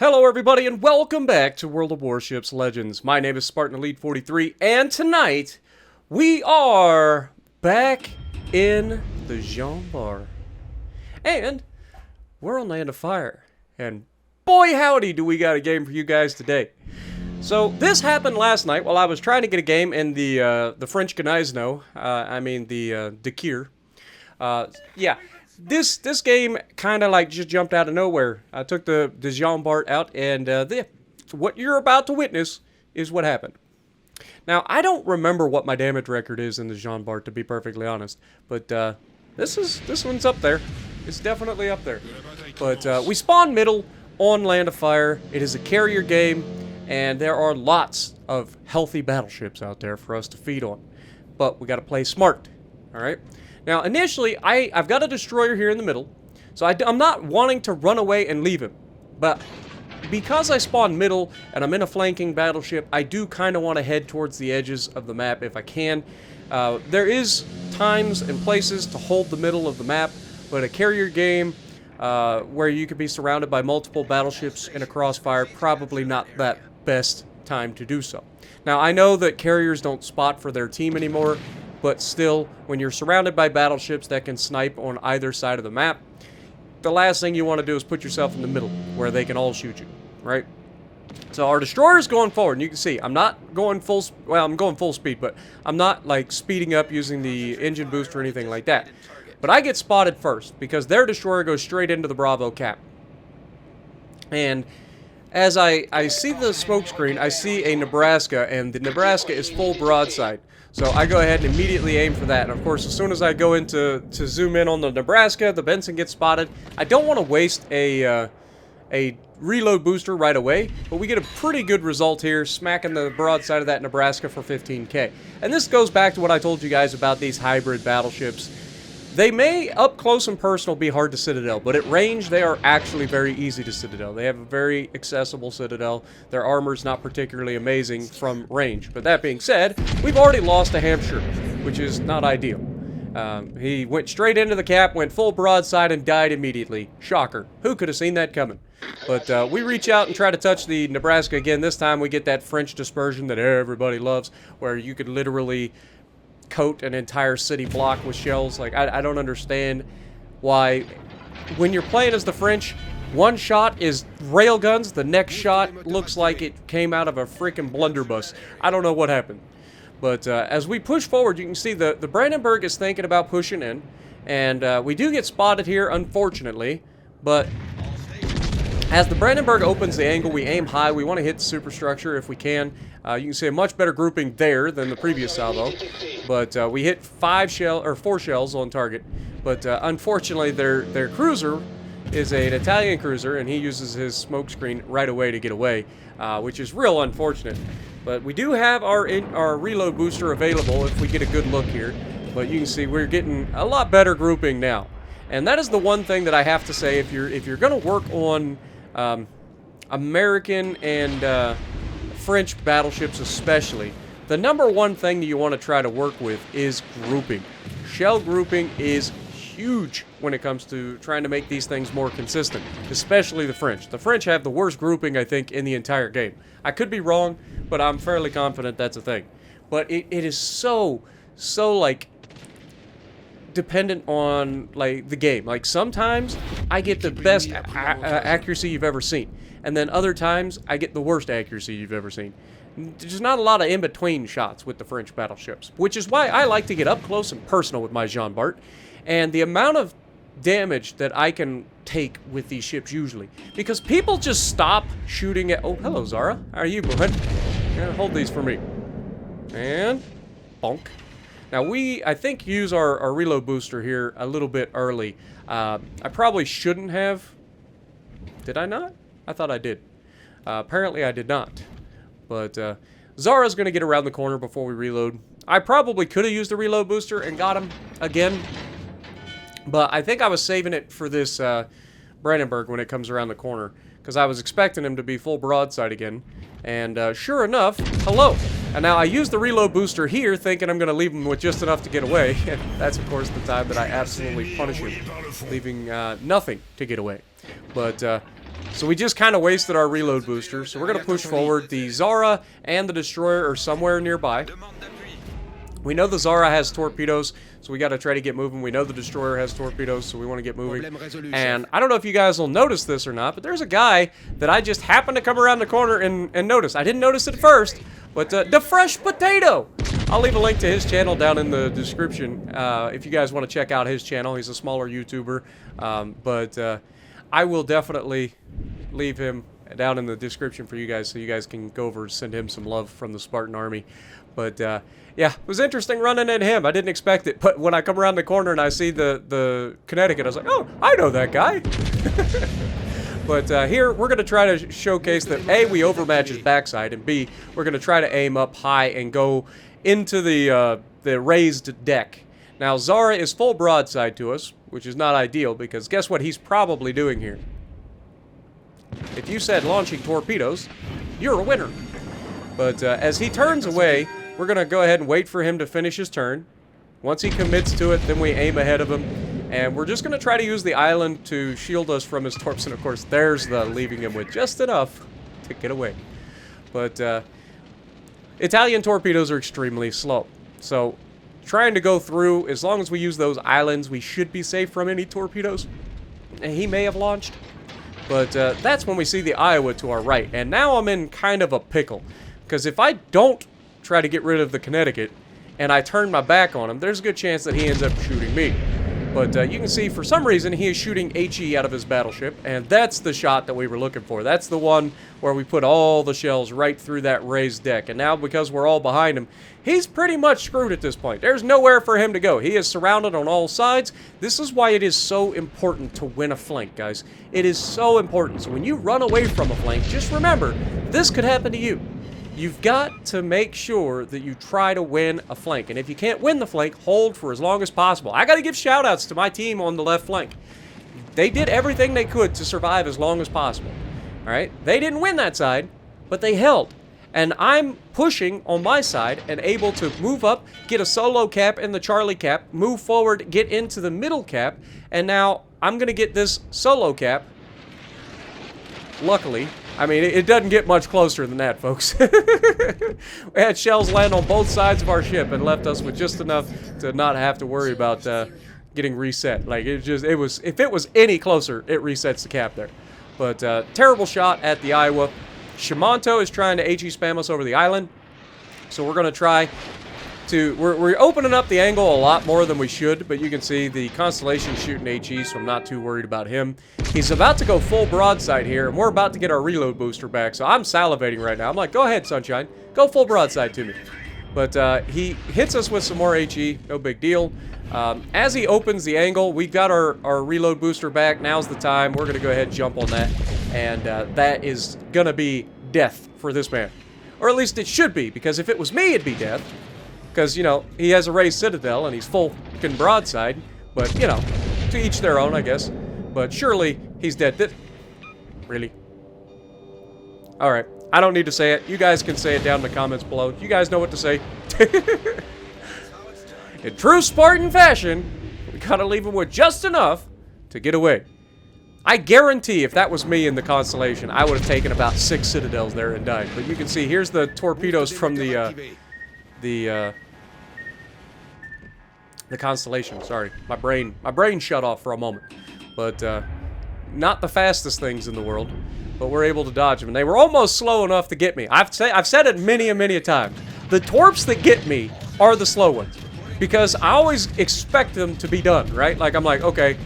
Hello everybody and welcome back to World of Warships Legends. My name is Spartan Elite 43 and tonight we are back in the Jean Bar. And we're on Land of Fire. And boy howdy do we got a game for you guys today. So this happened last night while I was trying to get a game in the French Gnaizno. The Kir. Yeah. This game kind of like just jumped out of nowhere. I took the Jean Bart out, and what you're about to witness is what happened. Now, I don't remember what my damage record is in the Jean Bart, to be perfectly honest, but this one's up there. It's definitely up there. But we spawn middle on Land of Fire. It is a carrier game, and there are lots of healthy battleships out there for us to feed on. But we got to play smart, all right? Now, initially, I've got a destroyer here in the middle, so I'm not wanting to run away and leave him. But because I spawned middle and I'm in a flanking battleship, I do kind of want to head towards the edges of the map if I can. There is times and places to hold the middle of the map, but a carrier game where you could be surrounded by multiple battleships in a crossfire, probably not that best time to do so. Now, I know that carriers don't spot for their team anymore, but still, when you're surrounded by battleships that can snipe on either side of the map, the last thing you want to do is put yourself in the middle, where they can all shoot you, right? So our destroyer's going forward, and you can see, I'm not going full, well, I'm going full speed, but I'm not, like, speeding up using the engine boost or anything like that. But I get spotted first, because their destroyer goes straight into the Bravo cap. And as I see the smoke screen, I see a Nebraska, and the Nebraska is full broadside. So I go ahead and immediately aim for that. And of course, as soon as I go in to zoom in on the Nebraska, the Benson gets spotted. I don't want to waste a reload booster right away, but we get a pretty good result here, smacking the broadside of that Nebraska for 15k. And this goes back to what I told you guys about these hybrid battleships. They may, up close and personal, be hard to citadel, but at range, they are actually very easy to citadel. They have a very accessible citadel. Their armor's not particularly amazing from range. But that being said, we've already lost a Hampshire, which is not ideal. He went straight into the cap, went full broadside, and died immediately. Shocker. Who could have seen that coming? But we reach out and try to touch the Nebraska again. This time, we get that French dispersion that everybody loves, where you could literally coat an entire city block with shells. Like, I don't understand why, when you're playing as the French, one shot is railguns, the next shot looks like it came out of a freaking blunderbuss. I don't know what happened. But as we push forward, you can see the Brandenburg is thinking about pushing in, and we do get spotted here, unfortunately, but as the Brandenburg opens the angle, we aim high. We want to hit the superstructure if we can. You can see a much better grouping there than the previous salvo. But we hit 4 shells on target. But unfortunately, their cruiser is an Italian cruiser, and he uses his smoke screen right away to get away, which is real unfortunate. But we do have our reload booster available if we get a good look here. But you can see we're getting a lot better grouping now. And that is the one thing that I have to say, if you're going to work on American and French battleships especially, the number one thing that you want to try to work with is grouping. Shell grouping is huge when it comes to trying to make these things more consistent, especially the French. The French have the worst grouping, I think, in the entire game. I could be wrong, but I'm fairly confident that's a thing. But it is so like dependent on like the game. Like sometimes I get the best accuracy you've ever seen, and then other times I get the worst accuracy you've ever seen. There's not a lot of in-between shots with the French battleships, which is why I like to get up close and personal with my Jean Bart, and the amount of damage that I can take with these ships usually, because people just stop shooting at... Oh, hello, Zara. How are you, bud? Hold these for me. And bonk. Now, I think, use our reload booster here a little bit early. I probably shouldn't have. Did I not? I thought I did. Apparently, I did not. But Zara's going to get around the corner before we reload. I probably could have used the reload booster and got him again. But I think I was saving it for this Brandenburg when it comes around the corner, because I was expecting him to be full broadside again. And sure enough, hello. And now I use the reload booster here, thinking I'm going to leave him with just enough to get away. And that's, of course, the time that I absolutely punish him, leaving nothing to get away. But So we just kind of wasted our reload booster. So we're going to push forward. The Zara and the Destroyer are somewhere nearby. We know the Zara has torpedoes, so we got to try to get moving. We know the Destroyer has torpedoes, so we want to get moving. And I don't know if you guys will notice this or not, but there's a guy that I just happened to come around the corner and notice. I didn't notice it at first, but the Fresh Potato. I'll leave a link to his channel down in the description if you guys want to check out his channel. He's a smaller YouTuber, but I will definitely leave him down in the description for you guys so you guys can go over and send him some love from the Spartan Army. But yeah, it was interesting running into him. I didn't expect it, but when I come around the corner and I see the Connecticut, I was like, oh, I know that guy. But here, we're going to try to showcase that A, we overmatch his backside, and B, we're going to try to aim up high and go into the raised deck. Now, Zara is full broadside to us, which is not ideal, because guess what he's probably doing here? If you said launching torpedoes, you're a winner. But as he turns away, we're going to go ahead and wait for him to finish his turn. Once he commits to it, then we aim ahead of him. And we're just going to try to use the island to shield us from his torps. And, of course, there's the leaving him with just enough to get away. But Italian torpedoes are extremely slow. So trying to go through, as long as we use those islands, we should be safe from any torpedoes. And he may have launched. But that's when we see the Iowa to our right. And now I'm in kind of a pickle. Because if I don't try to get rid of the Connecticut and I turn my back on him, there's a good chance that he ends up shooting me. But you can see, for some reason, he is shooting HE out of his battleship, and that's the shot that we were looking for. That's the one where we put all the shells right through that raised deck. And now, because we're all behind him, he's pretty much screwed at this point. There's nowhere for him to go. He is surrounded on all sides. This is why it is so important to win a flank, guys. It is so important. So when you run away from a flank, just remember, this could happen to you. You've got to make sure that you try to win a flank. And if you can't win the flank, hold for as long as possible. I got to give shout-outs to my team on the left flank. They did everything they could to survive as long as possible. All right? They didn't win that side, but they held. And I'm pushing on my side and able to move up, get a solo cap in the Charlie cap, move forward, get into the middle cap, and now I'm going to get this solo cap. Luckily, I mean, it doesn't get much closer than that, folks. We had shells land on both sides of our ship and left us with just enough to not have to worry about getting reset. Like, if it was any closer, it resets the cap there. But terrible shot at the Iowa. Shimanto is trying to HE spam us over the island. So we're going to try to... We're opening up the angle a lot more than we should, but you can see the Constellation shooting HE, so I'm not too worried about him. He's about to go full broadside here, and we're about to get our reload booster back, so I'm salivating right now. I'm like, go ahead, Sunshine. Go full broadside to me. But he hits us with some more HE, no big deal. As he opens the angle, we've got our reload booster back. Now's the time. We're going to go ahead and jump on that, and that is going to be death for this man. Or at least it should be, because if it was me, it'd be death. Because, you know, he has a raised citadel, and he's full fucking broadside. But, you know, to each their own, I guess. But surely, he's dead. Really? Alright. I don't need to say it. You guys can say it down in the comments below. You guys know what to say. In true Spartan fashion, we gotta leave him with just enough to get away. I guarantee if that was me in the Constellation, I would have taken about 6 citadels there and died. But you can see, here's the torpedoes from the Constellation. Sorry, my brain shut off for a moment. But not the fastest things in the world, but we're able to dodge them. And they were almost slow enough to get me. I've said it many a time. The torps that get me are the slow ones, because I always expect them to be done, right? Like, I'm like, okay,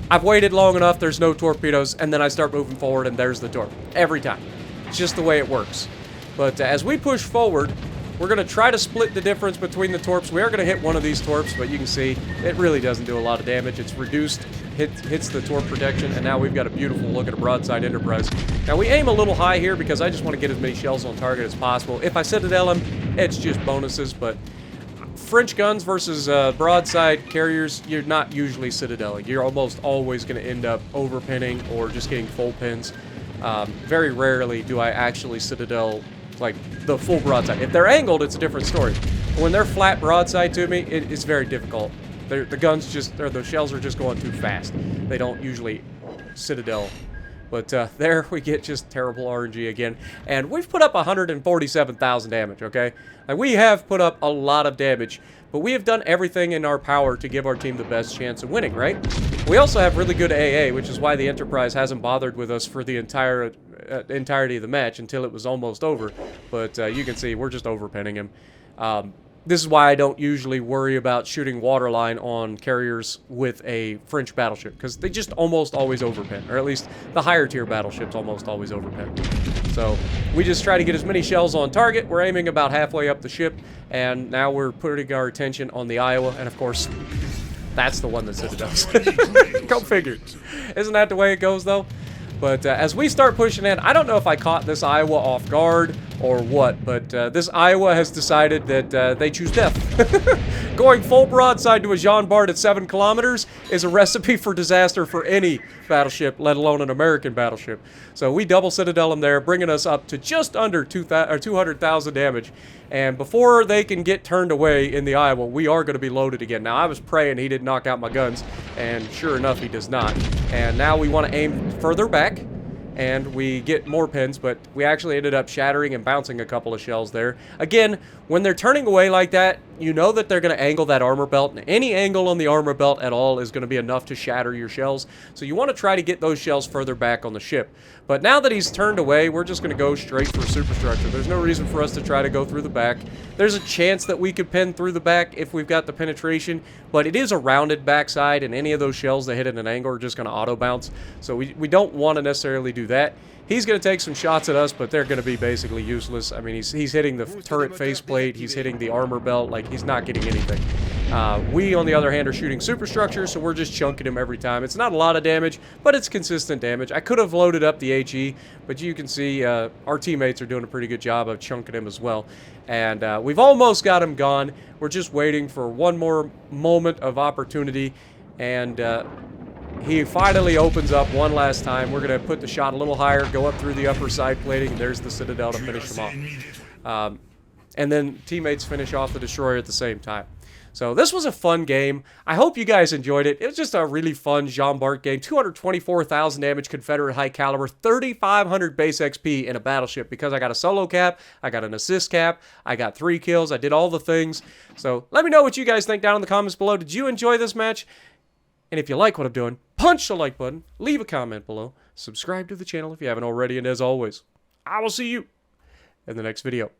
I've waited long enough, there's no torpedoes, and then I start moving forward and there's the torp. Every time. It's just the way it works. But as we push forward, we're going to try to split the difference between the torps. We are going to hit one of these torps, but you can see it really doesn't do a lot of damage. It's reduced, hits the torp protection, and now we've got a beautiful look at a broadside Enterprise. Now, we aim a little high here because I just want to get as many shells on target as possible. If I Citadel him, it's just bonuses, but French guns versus broadside carriers, you're not usually Citadeling. You're almost always going to end up overpinning or just getting full pins. Very rarely do I actually Citadel like the full broadside. If they're angled, it's a different story. But when they're flat broadside to me, it's very difficult. The guns just, or the shells are just going too fast. They don't usually Citadel. But there we get just terrible RNG again. And we've put up 147,000 damage, okay? And we have put up a lot of damage, but we have done everything in our power to give our team the best chance of winning, right? We also have really good AA, which is why the Enterprise hasn't bothered with us for the entirety of the match until it was almost over. But you can see we're just overpinning him. This is why I don't usually worry about shooting waterline on carriers with a French battleship, because they just almost always overpin, or at least the higher tier battleships almost always overpin. So we just try to get as many shells on target. We're aiming about halfway up the ship, and now we're putting our attention on the Iowa, and of course, that's the one that Citadel's. Go figure. Isn't that the way it goes, though? But as we start pushing in, I don't know if I caught this Iowa off guard or what, but this Iowa has decided that they choose death. Going full broadside to a Jean Bart at 7 kilometers is a recipe for disaster for any battleship, let alone an American battleship. So we double Citadel them there, bringing us up to just under 200,000 damage. And before they can get turned away in the Iowa, we are going to be loaded again. Now, I was praying he didn't knock out my guns, and sure enough, he does not. And now we want to aim further back, and we get more pins, but we actually ended up shattering and bouncing a couple of shells there. Again, when they're turning away like that, you know that they're going to angle that armor belt, and any angle on the armor belt at all is going to be enough to shatter your shells. So you want to try to get those shells further back on the ship. But now that he's turned away, we're just going to go straight for superstructure. There's no reason for us to try to go through the back. There's a chance that we could pin through the back if we've got the penetration, but it is a rounded backside, and any of those shells that hit at an angle are just going to auto bounce. So we don't want to necessarily do that. He's going to take some shots at us, but they're going to be basically useless. I mean, he's hitting the turret faceplate, he's hitting the armor belt, like he's not getting anything. We, on the other hand, are shooting superstructure, so we're just chunking him every time. It's not a lot of damage, but it's consistent damage. I could have loaded up the HE, but you can see our teammates are doing a pretty good job of chunking him as well. And we've almost got him gone. We're just waiting for one more moment of opportunity, and he finally opens up one last time. We're going to put the shot a little higher, go up through the upper side plating, and there's the Citadel to finish him off. And then teammates finish off the destroyer at the same time. So this was a fun game. I hope you guys enjoyed it. It was just a really fun Jean Bart game. 224,000 damage Confederate high caliber, 3,500 base XP in a battleship because I got a solo cap, I got an assist cap, I got 3 kills, I did all the things. So let me know what you guys think down in the comments below. Did you enjoy this match? And if you like what I'm doing, punch the like button, leave a comment below, subscribe to the channel if you haven't already, and as always, I will see you in the next video.